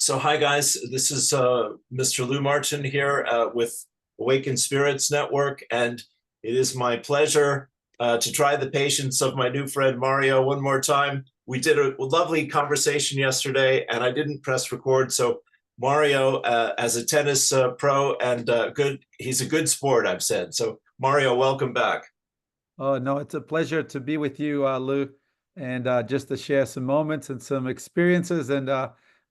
So hi guys, this is Mr. Lou Martin here with Awakened Spirits Network, and it is my pleasure to try the patience of my new friend Mario one more time. We did a lovely conversation yesterday, and I didn't press record. So Mario, as a tennis pro and he's a good sport, I've said. So Mario, welcome back. Oh, no, it's a pleasure to be with you, Lou, and just to share some moments and some experiences and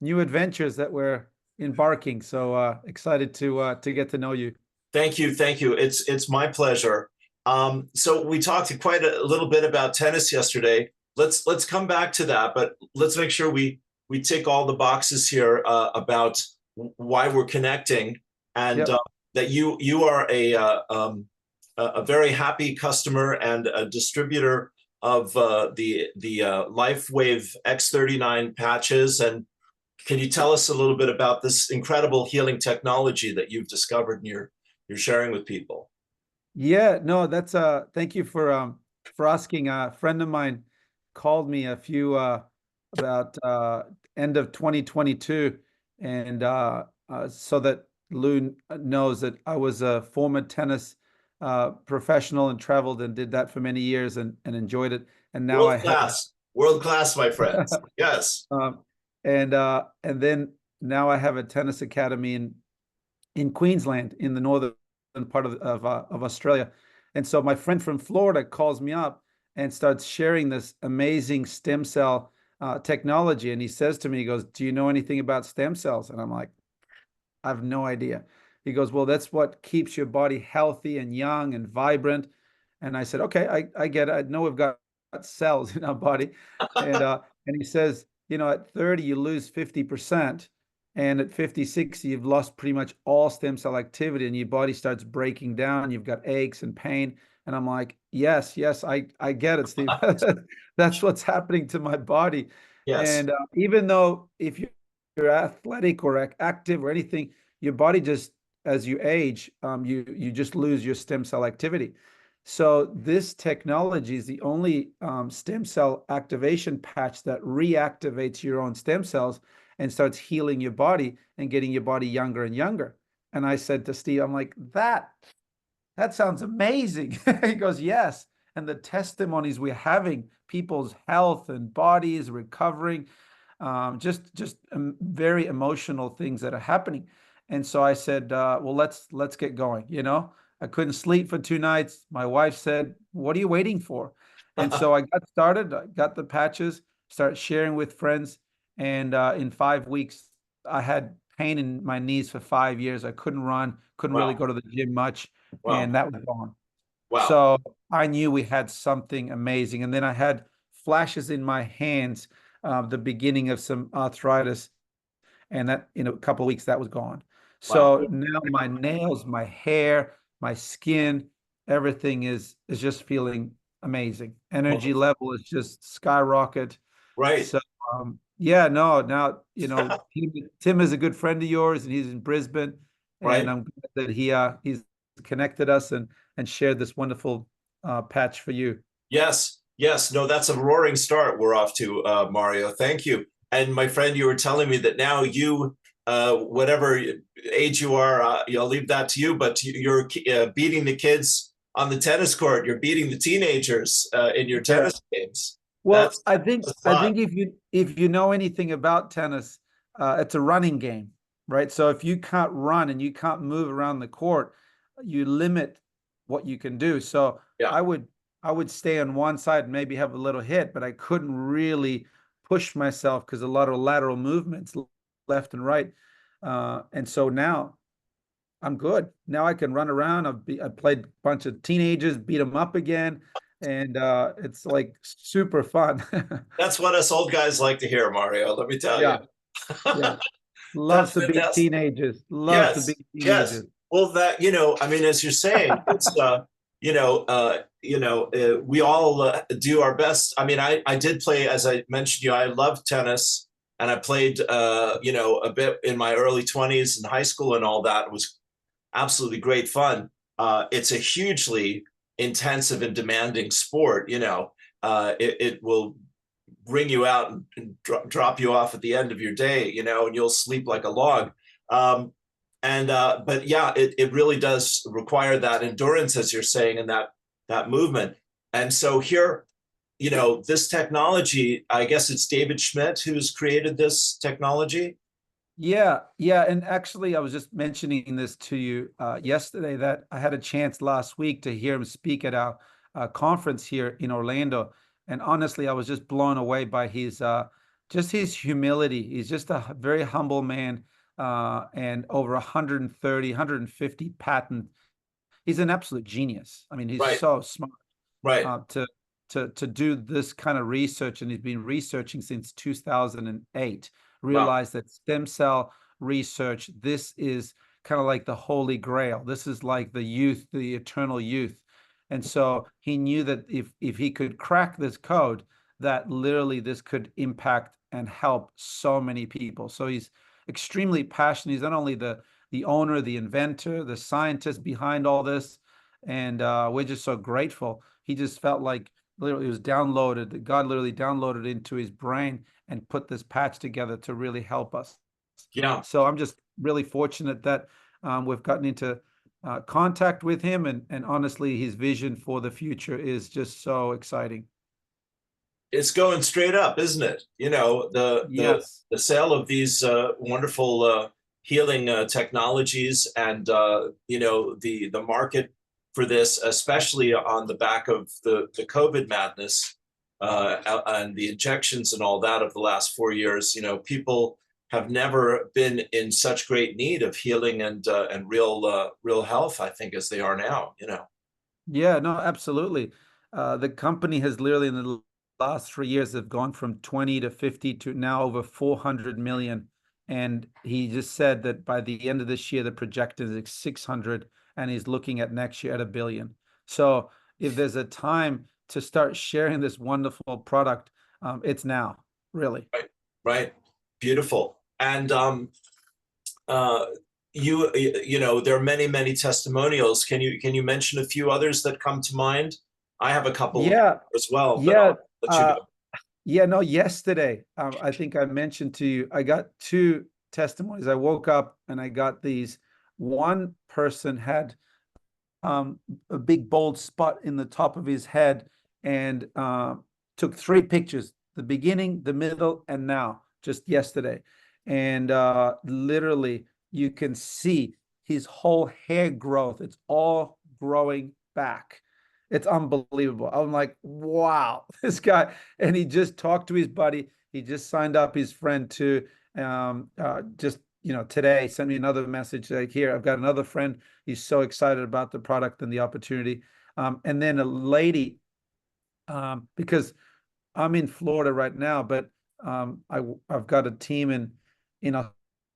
new adventures that we're embarking. So excited to get to know you. Thank you, thank you. It's my pleasure. So we talked quite a little bit about tennis yesterday. Let's come back to that, but let's make sure we tick all the boxes here about why we're connecting, and Yep. that you are a very happy customer and a distributor of the Lifewave X39 patches. And can you tell us a little bit about this incredible healing technology that you've discovered and you're sharing with people? Yeah, no, that's thank you for asking. A friend of mine called me a few about end of 2022, and so that Lou knows that I was a former tennis professional and traveled and did that for many years and enjoyed it. And now I have World class, my friends. Yes. and then now I have a tennis academy in Queensland, in the northern part of Australia. And so my friend from Florida calls me up and starts sharing this amazing stem cell technology. And he says to me, he goes, "Do you know anything about stem cells?" And I'm like, "I have no idea." He goes, "Well, that's what keeps your body healthy and young and vibrant." And I said, "Okay, I get it. I know we've got cells in our body." And he says, at 30, you lose 50%. And at 50, 60, you've lost pretty much all stem cell activity and your body starts breaking down. You've got aches and pain. And I'm like, yes, yes, I get it, Steve. That's what's happening to my body. Yes. And even though if you're athletic or active or anything, your body just, as you age, you just lose your stem cell activity. So this technology is the only stem cell activation patch that reactivates your own stem cells and starts healing your body and getting your body younger and younger. And I said to Steve, I'm like, that sounds amazing. He goes, yes. And the testimonies we're having, people's health and bodies recovering, just very emotional things that are happening. And so I said, well, let's get going. I couldn't sleep for 2 nights. My wife said, "What are you waiting for?" And so I got started. I got the patches, started sharing with friends, and in 5 weeks, I had pain in my knees for 5 years. I couldn't run, couldn't really Wow. go to the gym much, Wow. and that was gone. Wow. So I knew we had something amazing. And then I had flashes in my hands, the beginning of some arthritis, and that in a couple of weeks that was gone. Wow. So now my nails, my hair, my skin, everything is just feeling amazing. Energy Well, level is just skyrocket. right. So yeah, no, now Tim is a good friend of yours, and he's in Brisbane, and Right. I'm glad that he's connected us and shared this wonderful patch for you. Yes, yes. No, that's a roaring start we're off to, Mario. Thank you. And my friend, you were telling me that now you, whatever age you are, I'll leave that to you, but you're beating the kids on the tennis court. You're beating the teenagers in your Yeah. tennis games. Well, That's I think a I lot. think if you know anything about tennis, it's a running game, right? So if you can't run and you can't move around the court, you limit what you can do. So Yeah. I would I would stay on one side and maybe have a little hit, but I couldn't really push myself because a lot of lateral movements left and right. And so now I'm good. Now I can run around. I played a bunch of teenagers, beat them up again, and it's like super fun. That's what us old guys like to hear, Mario. Let me tell you. Yeah, yeah. Love That's to beat fantastic. teenagers. Love to Yes, beat yes. teenagers. Well, that, I mean, as you're saying, it's we all do our best. I mean, I did play, as I mentioned to you, I love tennis, and I played a bit in my early 20s in high school and all that. It was absolutely great fun. It's a hugely intensive and demanding sport. It will bring you out and drop you off at the end of your day, you know, and you'll sleep like a log. Um, but yeah, it really does require that endurance, as you're saying, and that movement. And so here, you know, this technology, I guess it's David Schmidt who's created this technology. Yeah, yeah, and actually, I was just mentioning this to you yesterday that I had a chance last week to hear him speak at our conference here in Orlando, and honestly, I was just blown away by his just his humility. He's just a very humble man, and over 130, 150 patent. He's an absolute genius. I mean, he's Right, so smart right. uh, to to do this kind of research, and he's been researching since 2008. Wow. Realized that stem cell research, this is kind of like the holy grail. This is like the youth, the eternal youth. And so he knew that if he could crack this code, that literally this could impact and help so many people. So he's extremely passionate. He's not only the owner, the inventor, the scientist behind all this, and we're just so grateful. He just felt like literally it was downloaded. God literally downloaded into his brain and put this patch together to really help us. Yeah. So I'm just really fortunate that we've gotten into contact with him, and honestly, his vision for the future is just so exciting. It's going straight up, isn't it? You know, Yes. the sale of these wonderful healing technologies, and you know, the market for this, especially on the back of the COVID madness and the injections and all that of the last 4 years. You know, people have never been in such great need of healing and real health, I think, as they are now. You know. Yeah, no, absolutely. The company has literally in the last 3 years have gone from 20 to 50 to now over 400 million. And he just said that by the end of this year, the projected is 600, and he's looking at next year at 1 billion. So if there's a time to start sharing this wonderful product, it's now, really. Right, right. Beautiful. And uh, you know, there are many testimonials. Can you mention a few others that come to mind? I have a couple Yeah, as well, but yeah. I'll let you Uh, go. Yeah, no, yesterday, I think I mentioned to you, I got two testimonies. I woke up and I got these. One person had a big bold spot in the top of his head, and took three pictures, the beginning, the middle, and now, just yesterday. And literally, you can see his whole hair growth. It's all growing back. It's unbelievable. I'm like, wow, this guy. And he just talked to his buddy. He just signed up his friend to just, today sent me another message like, here, I've got another friend. He's so excited about the product and the opportunity. And then a lady, because I'm in Florida right now, but I've got a team in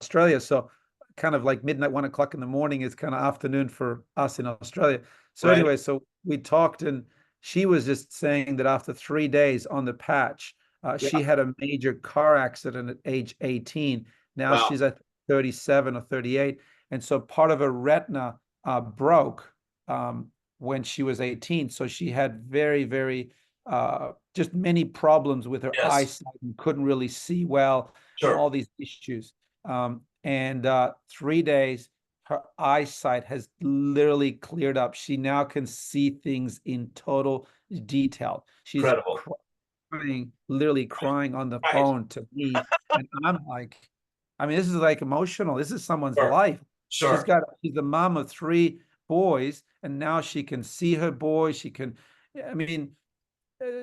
Australia, so kind of like midnight, 1 o'clock in the morning is kind of afternoon for us in Australia. So Right. anyway, so we talked, and she was just saying that after 3 days on the patch, Yeah. she had a major car accident at age 18. Now Wow. she's at 37 or 38, and so part of her retina broke when she was 18. So she had very just many problems with her Yes. eyesight and couldn't really see well, and Sure. all these issues. And 3 days, her eyesight has literally cleared up. She now can see things in total detail. She's Incredible. crying, literally crying on the Right. phone to me. And I'm like, I mean, this is like emotional. This is someone's Sure. life. Sure. She's the mom of three boys, and now she can see her boys. She can, I mean,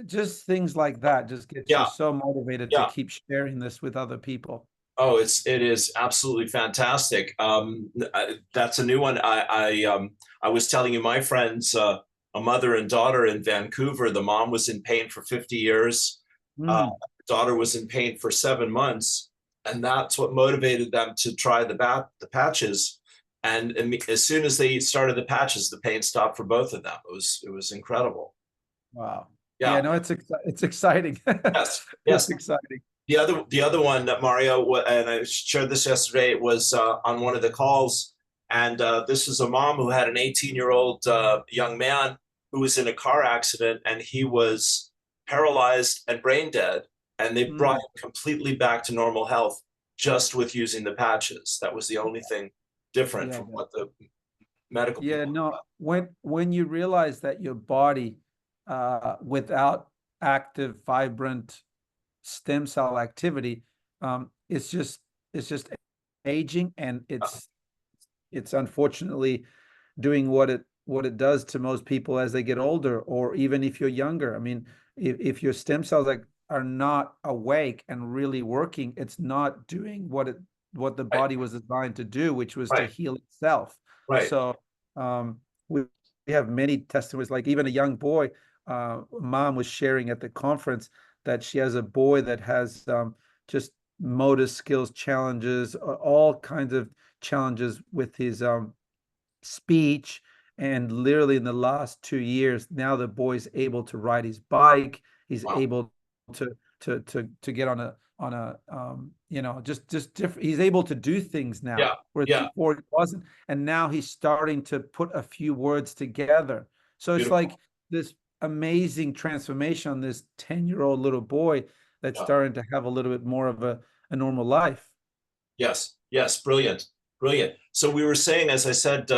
just things like that just gets you Yeah. so motivated to Yeah. keep sharing this with other people. Oh, it is absolutely fantastic. That's a new one. I was telling you, my friends, a mother and daughter in Vancouver. The mom was in pain for 50 years. Mm, The daughter was in pain for 7 months, and that's what motivated them to try the patches. And as soon as they started the patches, the pain stopped for both of them. It was incredible. wow. Yeah, Yeah. no, it's exciting. Yes. It's Yes. exciting. The other one that Mario, and I shared this yesterday, was on one of the calls, and this was a mom who had an 18-year-old young man who was in a car accident, and he was paralyzed and brain dead. and they brought him completely back to normal health just with using the patches. That was the only thing different Yeah, from what the medical yeah, people. no. When you realize that your body, without active, vibrant stem cell activity, it's just aging, and it's unfortunately doing what it does to most people as they get older, or even if you're younger. I mean, if your stem cells are not awake and really working, it's not doing what the Right, body was designed to do, which was to right, heal itself. right. So we have many testimonies, like even a young boy, mom was sharing at the conference that she has a boy that has just motor skills challenges, all kinds of challenges with his speech. And literally in the last 2 years, now the boy's able to ride his bike. He's Wow. able to get on a just different. He's able to do things now, Yeah, where yeah, before he wasn't. And now he's starting to put a few words together. So it's beautiful. like this amazing transformation on this 10-year-old little boy that's Yeah. starting to have a little bit more of a normal life. Yes, yes, brilliant, brilliant. So we were saying, as I said,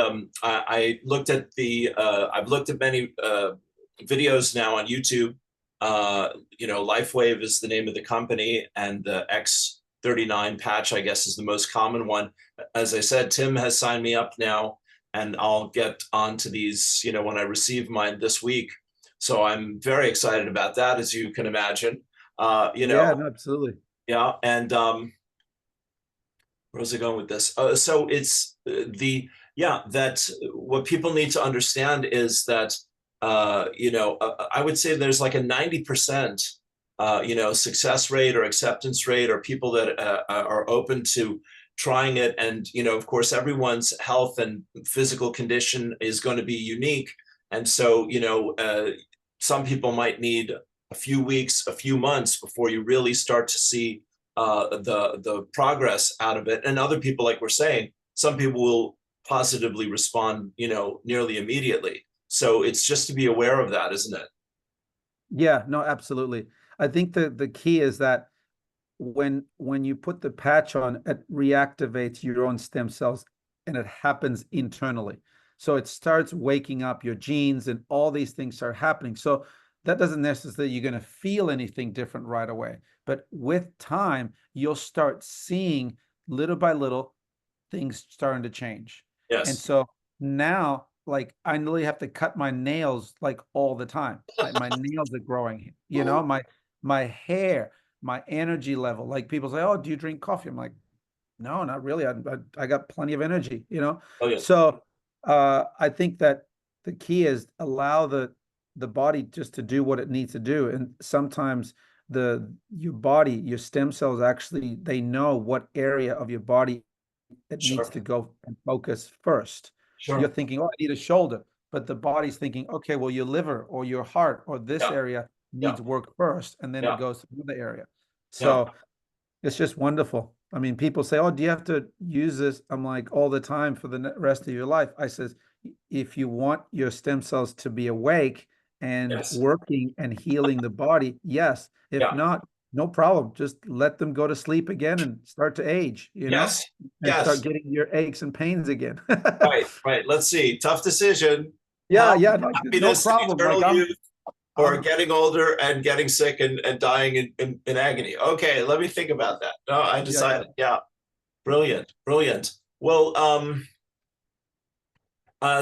I looked at I've looked at many videos now on YouTube. Lifewave is the name of the company, and the X39 patch, I guess, is the most common one. As I said, Tim has signed me up now, and I'll get onto these, when I receive mine this week. So I'm very excited about that, as you can imagine. Yeah, no, absolutely. Yeah, and where was I going with this? So it's that what people need to understand is that, I would say there's like a 90%, success rate or acceptance rate, or people that are open to trying it. And, of course, everyone's health and physical condition is going to be unique. And so, some people might need a few weeks, a few months before you really start to see the progress out of it. And other people, like we're saying, some people will positively respond, nearly immediately. So it's just to be aware of that, isn't it? Yeah, no, absolutely. I think the key is that when you put the patch on, it reactivates your own stem cells, and it happens internally. So it starts waking up your genes, and all these things start happening. So that doesn't necessarily you're going to feel anything different right away. But with time, you'll start seeing little by little things starting to change. And Yes. so now, like, I literally have to cut my nails like all the time. Like my nails are growing, my hair, my energy level. Like people say, "Oh, do you drink coffee?" I'm like, "No, not really. I got plenty of energy." Brilliant. So I think that the key is allow the body just to do what it needs to do. And sometimes your body, your stem cells, actually, they know what area of your body it needs Sure. to go and focus first. You're Sure. thinking, "Oh, I need a shoulder," but the body's thinking, "Okay, well, your liver or your heart or this Yeah. area Yeah. needs work first," and then it Yeah. goes to another area. Yeah. So it's just wonderful. I mean, people say, "Oh, do you have to use this?" I'm like, all the time for the rest of your life. I says, if you want your stem cells to be awake and Yes. working and healing the body, yes. If Yeah. not, no problem. Just let them go to sleep again and start to age, Yes. and start Yes. getting your aches and pains again. Right. Right. Let's see. Tough decision. Yeah, Health, yeah, no happiness, problem. Like eternal youth, or I'm, getting older and getting sick and dying in agony. Okay, let me think about that. No, I yeah, yeah, decided. Yeah. Brilliant. Brilliant. Well,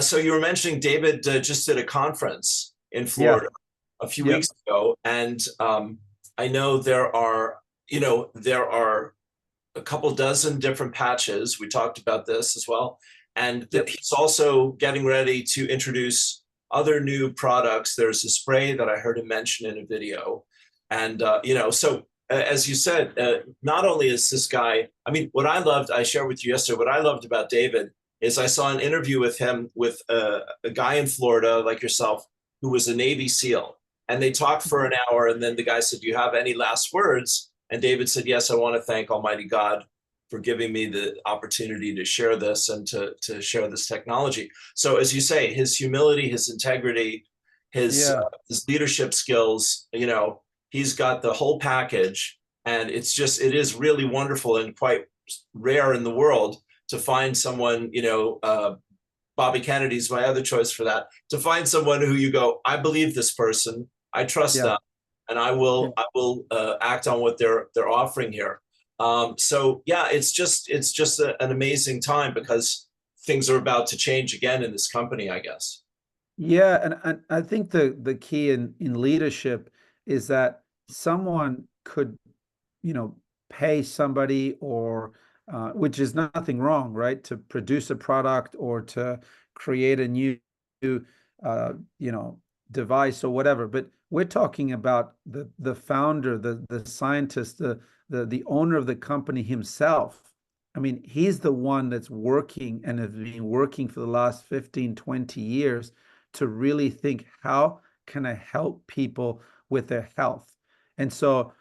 so you were mentioning David just did a conference in yeah, Florida a few yeah, weeks ago, and I know there are a couple dozen different patches. We talked about this as well, and that yep, he's also getting ready to introduce other new products. There's a spray that I heard him mention in a video, and so as you said, not only is this guy, I mean, what I loved, I shared with you yesterday, what I loved about David is I saw an interview with him with a guy in Florida like yourself who was a Navy SEAL. And they talked for an hour. And then the guy said, "Do you have any last words?" And David said, "Yes, I want to thank Almighty God for giving me the opportunity to share this and to share this technology." So as you say, his humility, his integrity, his yeah, his leadership skills, he's got the whole package, and it is really wonderful and quite rare in the world to find someone, Bobby Kennedy's my other choice for that, to find someone who you go, I believe this person, I trust Yeah. them, and I Yeah. will act on what they're offering here. So yeah, it's just an amazing time because things are about to change again in this company, I guess. Yeah, and I think the key in leadership is that someone could, pay somebody or which is nothing wrong, right? To produce a product or to create a new, uh, you know, device or whatever. But we're talking about the founder, the scientist, the owner of the company himself. I mean, he's the one that's working and has been working for the last 15, 20 years to really think, how can I help people with their health? And so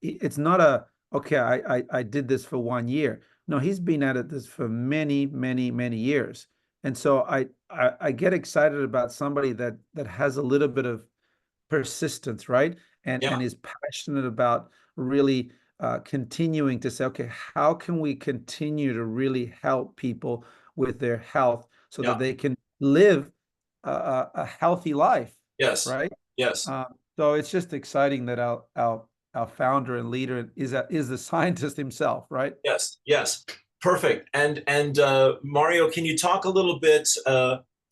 it's not okay, I did this for 1 year. No, he's been at this for many, many, many years. And so I get excited about somebody that has a little bit of persistence, right? And Yeah, is passionate about really continuing to say, okay, how can we continue to really help people with their health so that yeah, they can live a healthy life, yes, right? yes. So it's just exciting that our founder and leader is the scientist himself, right? Yes, yes, perfect. And Mario, can you talk a little bit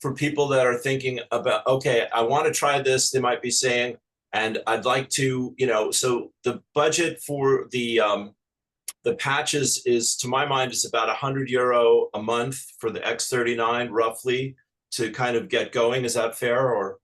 for people that are thinking about, okay, I want to try this, they might be saying, and I'd like to, so the budget for the patches is, to my mind, is about €100 a month for the X39, roughly, to kind of get going. Is that fair? Or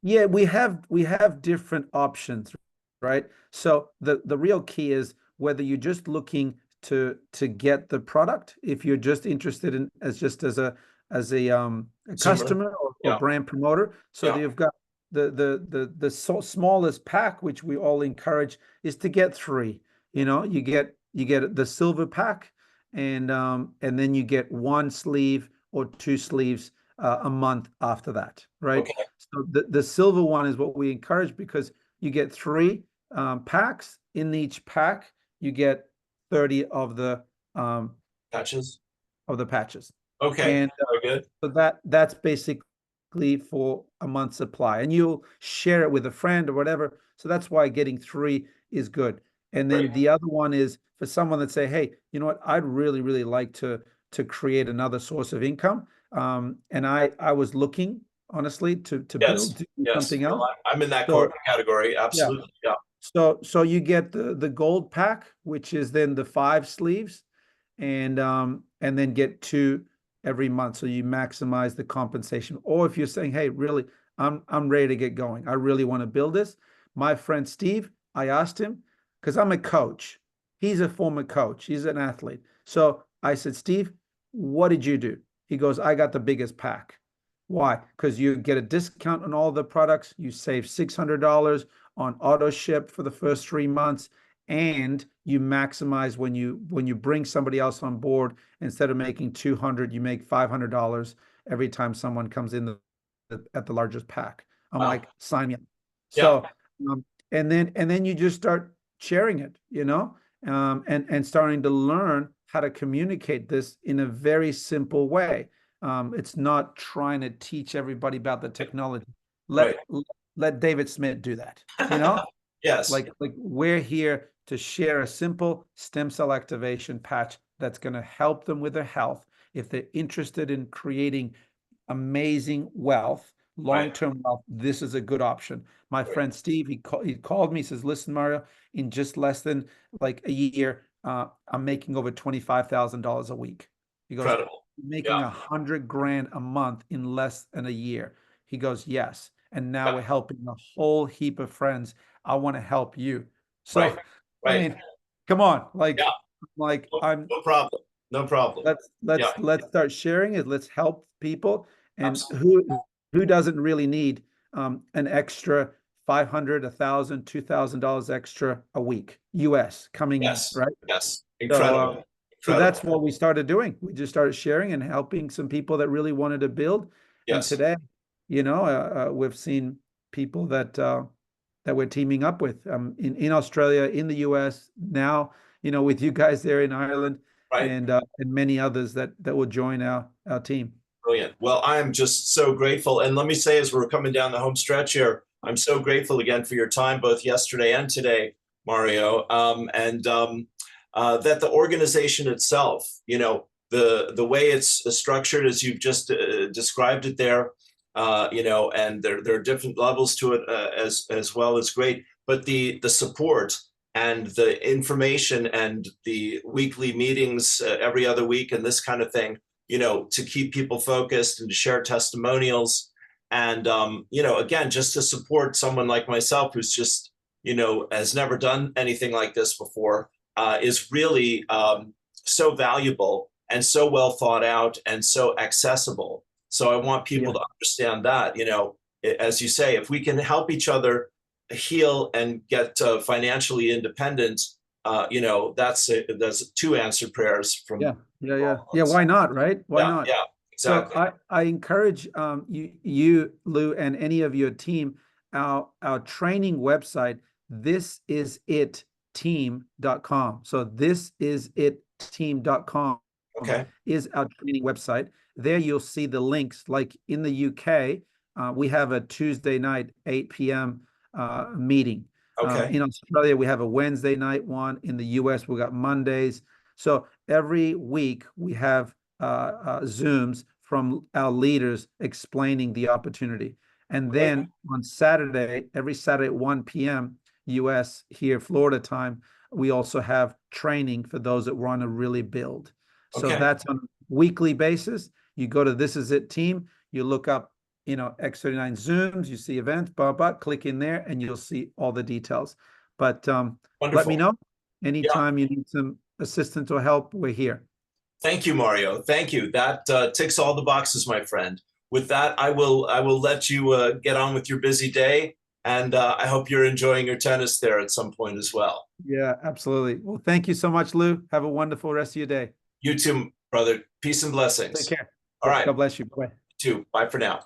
Yeah, we have different options, right? So the real key is whether you're just looking to get the product, if you're just interested in as a consumer? customer or Yeah, brand promoter. So yeah. you've got the smallest pack, which we all encourage, is to get three. You get the silver pack, and then you get one sleeve or two sleeves a month after that, right? Okay, So the silver one is what we encourage because you get three packs. In each pack, you get 30 um, patches. of the patches. Okay, And very good. so that's basically for a month's supply. And you'll share it with a friend or whatever. So that's why getting three is good. And then Great. the other one is for someone that say, hey, you know what, I'd really, really like to create another source of income. And I was looking honestly to Yes, build to do yes. something No, else. I'm in that So category. yeah. Absolutely. Yeah. So you get the gold pack, which is then the 5 sleeves, and then get two every month. So you maximize the compensation. Or if you're saying, hey, really, I'm ready to get going. I really want to build this. My friend Steve, I asked him, because I'm a coach. He's a former coach. He's an athlete. So I said, Steve, what did you do? He goes, I got the biggest pack. Why? Because you get a discount on all the products. You save $600 on auto ship for the first 3 months, and you maximize when you bring somebody else on board. Instead of making 200, you make $500 every time someone comes in at the largest pack. I'm Wow. like, sign me up. Yeah. So and then you just start sharing it, and starting to learn how to communicate this in a very simple way. It's not trying to teach everybody about the technology. Right. Let David Schmidt do that. You know, Yes. like we're here to share a simple stem cell activation patch that's going to help them with their health. If they're interested in creating amazing wealth, Right. long-term wealth, this is a good option. My Right. friend Steve, he called me, says, listen, Mario, in just less than like a year, I'm making over $25,000 a week. He goes, Incredible. making Yeah. 100 grand a month in less than a year. He goes, yes. And now Yeah. we're helping a whole heap of friends. I want to help you. Right. So, I Right. mean, come on, Yeah. like No, I'm no problem. No problem. let's Yeah. let's start sharing it. Let's help people. And Absolutely. who doesn't really need an extra 500, 1,000, $2,000 extra a week, US coming in, Yes. right? Yes. So Incredible. so that's Incredible. what we started doing. We just started sharing and helping some people that really wanted to build. And Yes. today, we've seen people that that we're teaming up with in Australia, in the US, now, with you guys there in Ireland, Right. and many others that will join our team. Brilliant. Well, I am just so grateful. And let me say, as we're coming down the home stretch here, I'm so grateful again for your time, both yesterday and today, Mario. That the organization itself, the way it's structured as you've just described it there, and there are different levels to it as well is great. But the support and the information and the weekly meetings every other week and this kind of thing, to keep people focused and to share testimonials. And, again, just to support someone like myself who's just, has never done anything like this before, is really so valuable and so well thought out and so accessible. So I want people to understand that, as you say, if we can help each other heal and get financially independent, that's two answered prayers from. Yeah. Why not, right? Why not? Yeah, exactly. So I encourage you, Lou, and any of your team, our training website, thisisitteam.com. So thisisitteam.com is our training website. There you'll see the links. Like in the UK, we have a Tuesday night, 8 p.m. Meeting. In Australia, we have a Wednesday night one. In the US, we got Mondays. So every week we have Zooms from our leaders explaining the opportunity. And then on Saturday, every Saturday at 1 p.m. US here, Florida time, we also have training for those that want to really build. So that's on a weekly basis. You go to This Is It Team, you look up, X39 Zooms, you see events, click in there and you'll see all the details. But let me know anytime you need some assistance or help, we're here. Thank you, Mario. Thank you. That ticks all the boxes, my friend. With that, I will let you get on with your busy day, and I hope you're enjoying your tennis there at some point as well. Yeah, absolutely. Well, thank you so much, Lou. Have a wonderful rest of your day. You too, brother. Peace and blessings. Take care. All right. God bless you. Bye. You too. Bye for now.